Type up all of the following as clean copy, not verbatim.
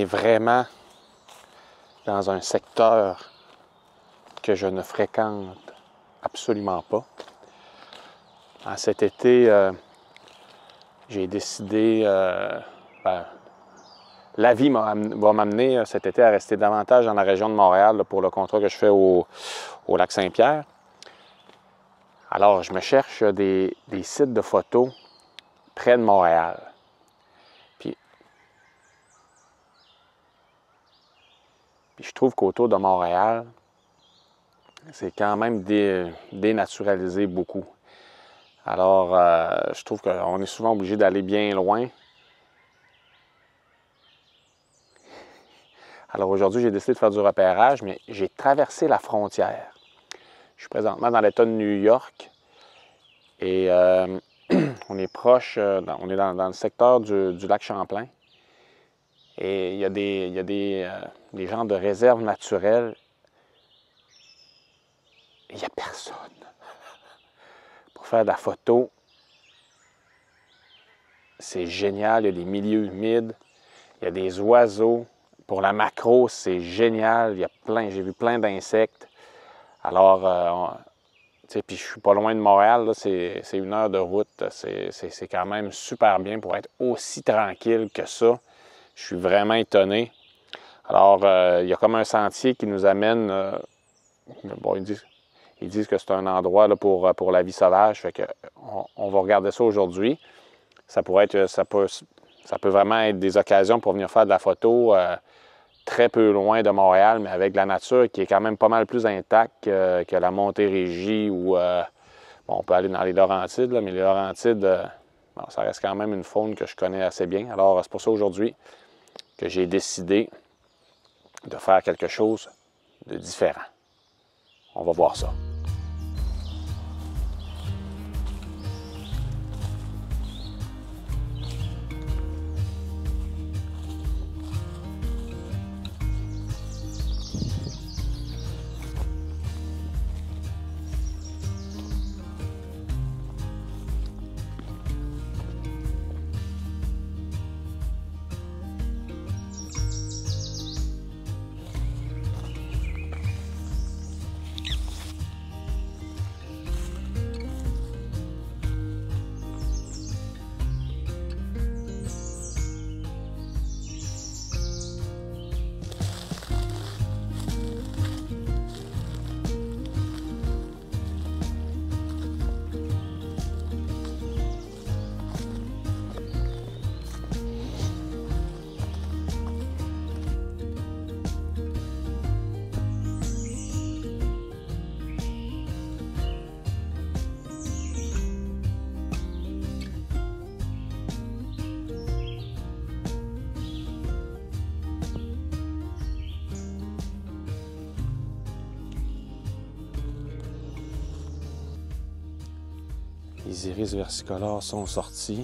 vraiment dans un secteur que je ne fréquente absolument pas. Cet été, j'ai décidé, la vie va m'amener cet été à rester davantage dans la région de Montréal là, pour le contrat que je fais au lac Saint-Pierre. Alors, je me cherche des sites de photos près de Montréal. Puis je trouve qu'autour de Montréal, c'est quand même dénaturalisé beaucoup. Alors, je trouve qu'on est souvent obligé d'aller bien loin. Alors aujourd'hui, j'ai décidé de faire du repérage, mais j'ai traversé la frontière. Je suis présentement dans l'État de New York et on est proche, on est dans le secteur du lac Champlain. Et il y a des genres de réserves naturelles. Il n'y a personne pour faire de la photo. C'est génial, il y a des milieux humides, il y a des oiseaux. Pour la macro, c'est génial, j'ai vu plein d'insectes. Alors, puis je suis pas loin de Montréal, c'est 1 heure de route. C'est quand même super bien pour être aussi tranquille que ça. Je suis vraiment étonné. Alors, il y a comme un sentier qui nous amène... bon, ils disent que c'est un endroit là, pour la vie sauvage. Fait que on va regarder ça aujourd'hui. Ça peut vraiment être des occasions pour venir faire de la photo très peu loin de Montréal, mais avec de la nature qui est quand même pas mal plus intacte que la Montérégie ou bon, on peut aller dans les Laurentides, là, mais les Laurentides, bon, ça reste quand même une faune que je connais assez bien. Alors, c'est pour ça aujourd'hui que j'ai décidé de faire quelque chose de différent. On va voir ça. Les iris versicolores sont sortis.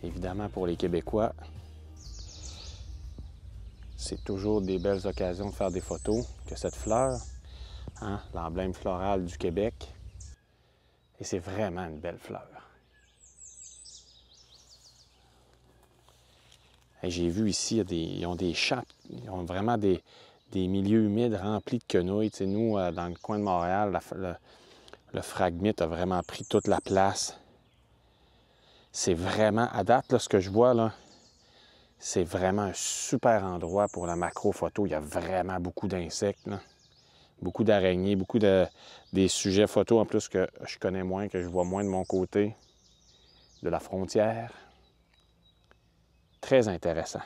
Évidemment, pour les Québécois, c'est toujours des belles occasions de faire des photos que cette fleur, hein, l'emblème floral du Québec. Et c'est vraiment une belle fleur. J'ai vu ici, ils ont des champs, ils ont vraiment des milieux humides remplis de quenouilles. Tu sais, nous, dans le coin de Montréal, le phragmite a vraiment pris toute la place. C'est vraiment, à date, là, ce que je vois, là, c'est vraiment un super endroit pour la macro-photo. Il y a vraiment beaucoup d'insectes, là. Beaucoup d'araignées, des sujets photos en plus que je connais moins, que je vois moins de mon côté, de la frontière. Très intéressant.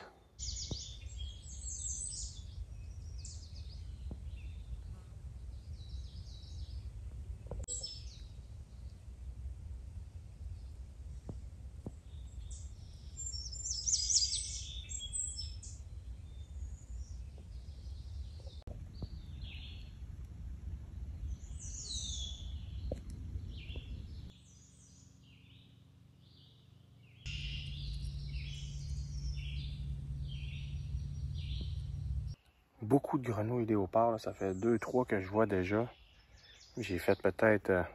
Beaucoup de grenouilles léopards, là, ça fait 2-3 que je vois déjà. J'ai fait peut-être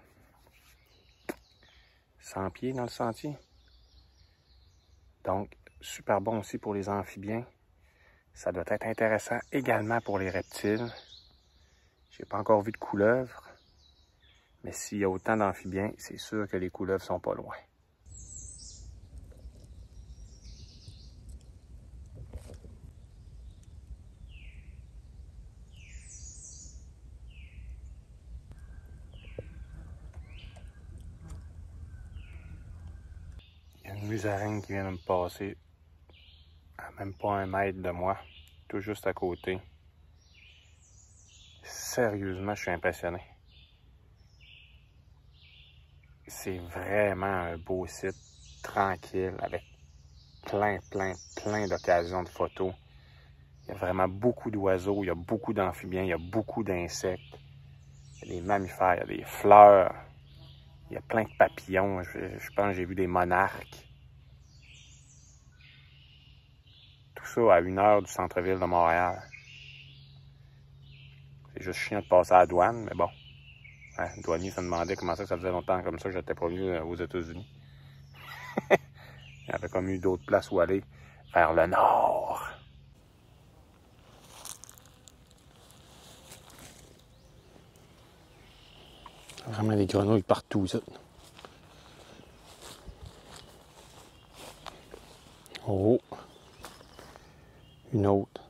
100 pieds dans le sentier. Donc, super bon aussi pour les amphibiens. Ça doit être intéressant également pour les reptiles. J'ai pas encore vu de couleuvre, mais s'il y a autant d'amphibiens, c'est sûr que les couleuvres sont pas loin. Il y a une musaraigne qui vient de me passer à même pas 1 mètre de moi, tout juste à côté. Sérieusement, je suis impressionné. C'est vraiment un beau site, tranquille, avec plein d'occasions de photos. Il y a vraiment beaucoup d'oiseaux, il y a beaucoup d'amphibiens, il y a beaucoup d'insectes. Il y a des mammifères, il y a des fleurs. Il y a plein de papillons. Je pense que j'ai vu des monarques. Tout ça à 1 heure du centre-ville de Montréal. C'est juste chiant de passer à la douane, mais bon. Hein, le douanier se demandait comment ça faisait longtemps comme ça que j'étais pas venu aux États-Unis. Il y avait comme eu d'autres places où aller vers le nord. Vraiment des grenouilles partout, ça. Oh! Une autre.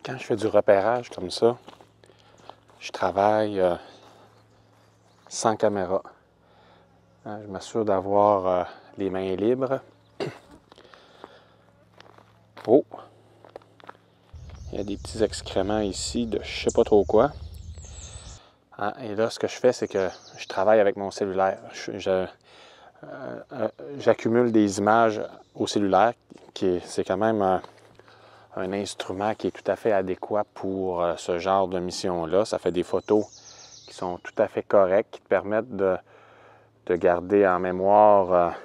Quand je fais du repérage comme ça, je travaille sans caméra. Je m'assure d'avoir les mains libres. Oh! Il y a des petits excréments ici de je sais pas trop quoi. Et là, ce que je fais, c'est que je travaille avec mon cellulaire. J'accumule des images au cellulaire, c'est quand même un instrument qui est tout à fait adéquat pour ce genre de mission-là. Ça fait des photos qui sont tout à fait correctes, qui te permettent de garder en mémoire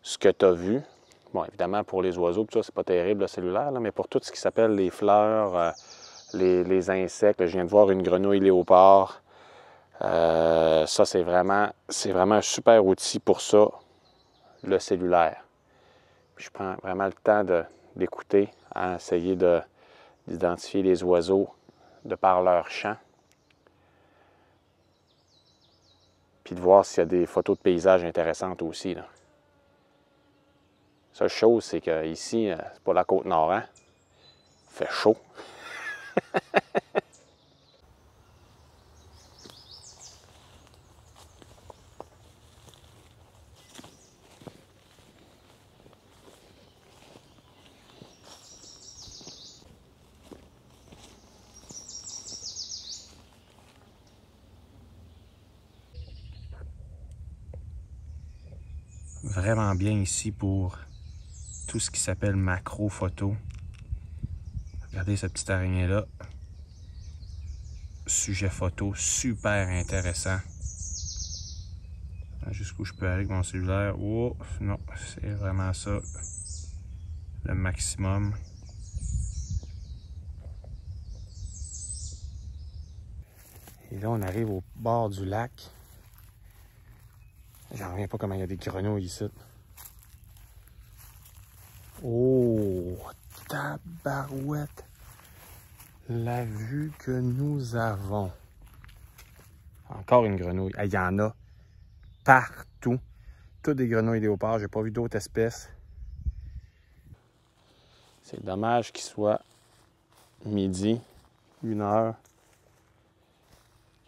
ce que tu as vu. Bon, évidemment, pour les oiseaux, tout ça, c'est pas terrible le cellulaire, là, mais pour tout ce qui s'appelle les fleurs, les insectes, là, je viens de voir une grenouille léopard. Ça, c'est vraiment un super outil pour ça, le cellulaire. Puis je prends vraiment le temps d'écouter, à essayer d'identifier les oiseaux de par leur chant. Puis de voir s'il y a des photos de paysages intéressantes aussi, là. Seule chose, c'est qu'ici, c'est pas la Côte-Nord, hein? Il fait chaud. Vraiment bien ici pour tout ce qui s'appelle macro photo. Regardez cette petite araignée-là. Sujet photo super intéressant. Jusqu'où je peux aller avec mon cellulaire. Oh, non, c'est vraiment ça le maximum. Et là, on arrive au bord du lac. J'en reviens pas comment il y a des grenouilles ici. Oh, tabarouette! La vue que nous avons. Encore une grenouille. Il y en a partout. Toutes des grenouilles léopards. J'ai pas vu d'autres espèces. C'est dommage qu'il soit midi, 1 heure.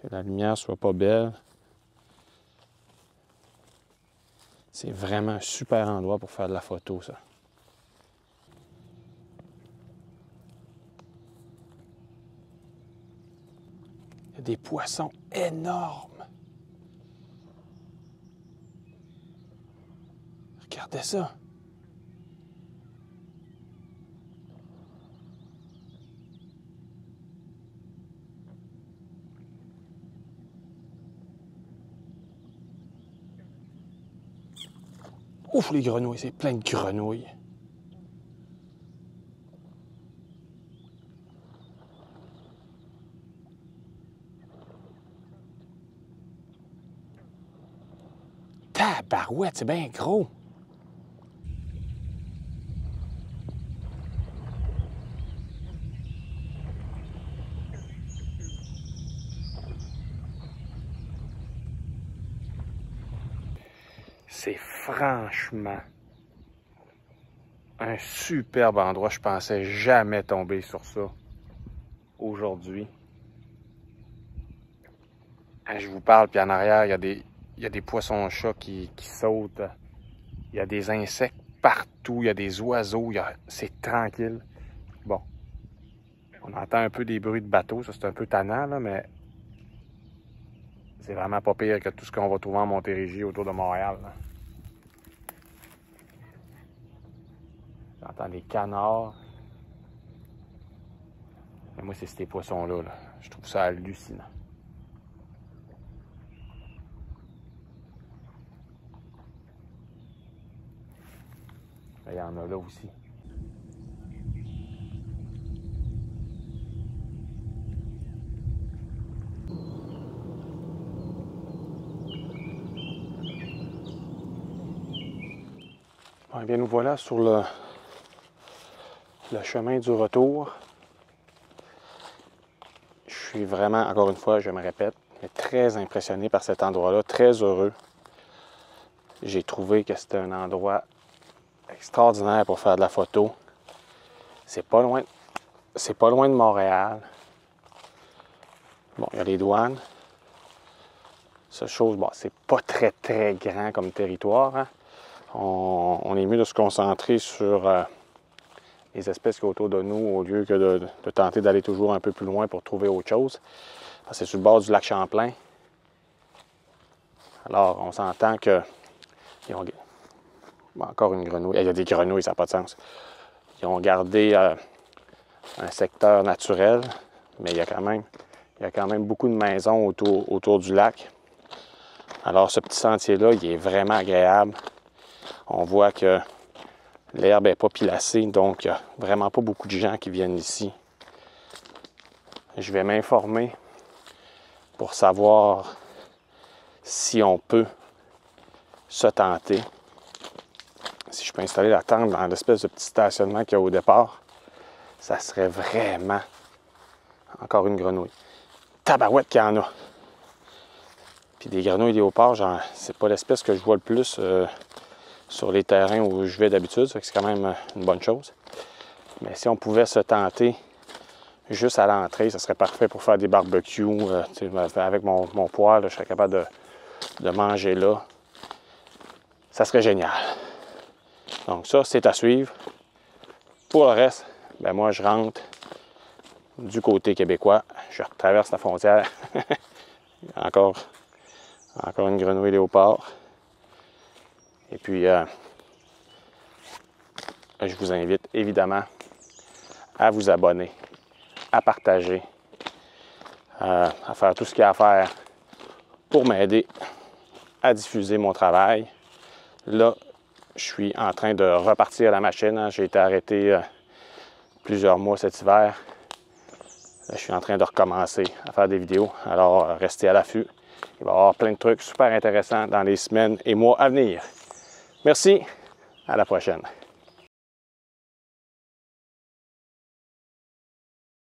Que la lumière soit pas belle. C'est vraiment un super endroit pour faire de la photo, ça. Il y a des poissons énormes. Regardez ça. Ouf, les grenouilles, c'est plein de grenouilles. Tabarouette, c'est bien gros! C'est franchement un superbe endroit. Je pensais jamais tomber sur ça aujourd'hui. Je vous parle, puis en arrière, il y a des poissons-chats qui sautent. Il y a des insectes partout. Il y a des oiseaux. C'est tranquille. Bon. On entend un peu des bruits de bateau. Ça, c'est un peu tannant, là, mais c'est vraiment pas pire que tout ce qu'on va trouver en Montérégie autour de Montréal. J'entends des canards. Mais moi, c'est ces poissons-là. Là. Je trouve ça hallucinant. Il y en a là aussi. Bon, eh bien, nous voilà sur le chemin du retour. Je suis vraiment, encore une fois, je me répète, mais très impressionné par cet endroit-là, très heureux. J'ai trouvé que c'était un endroit extraordinaire pour faire de la photo. C'est pas loin de Montréal. Bon, il y a les douanes. Cette chose, bon, c'est pas très grand comme territoire. Hein? On est mieux de se concentrer sur les espèces qui sont autour de nous au lieu que de tenter d'aller toujours un peu plus loin pour trouver autre chose. C'est sur le bord du lac Champlain. Alors, on s'entend que... Bon, encore une grenouille. Il y a des grenouilles, ça n'a pas de sens. Ils ont gardé un secteur naturel, mais il y a quand même beaucoup de maisons autour du lac. Alors, ce petit sentier-là, il est vraiment agréable. On voit que l'herbe n'est pas pilacée, donc il n'y a vraiment pas beaucoup de gens qui viennent ici. Je vais m'informer pour savoir si on peut se tenter. Si je peux installer la tente dans l'espèce de petit stationnement qu'il y a au départ, ça serait vraiment encore une grenouille. Tabarouette qu'il y en a! Puis des grenouilles léopards, c'est pas l'espèce que je vois le plus sur les terrains où je vais d'habitude, c'est quand même une bonne chose. Mais si on pouvait se tenter juste à l'entrée, ça serait parfait pour faire des barbecues. Avec mon poêle, je serais capable de manger là. Ça serait génial. Donc ça, c'est à suivre. Pour le reste, ben moi, je rentre du côté québécois. Je traverse la frontière. Encore une grenouille léopard. Et puis, je vous invite évidemment à vous abonner, à partager, à faire tout ce qu'il y a à faire pour m'aider à diffuser mon travail. Là, je suis en train de repartir la machine. J'ai été arrêté plusieurs mois cet hiver. Là, je suis en train de recommencer à faire des vidéos. Alors, restez à l'affût. Il va y avoir plein de trucs super intéressants dans les semaines et mois à venir. Merci, à la prochaine.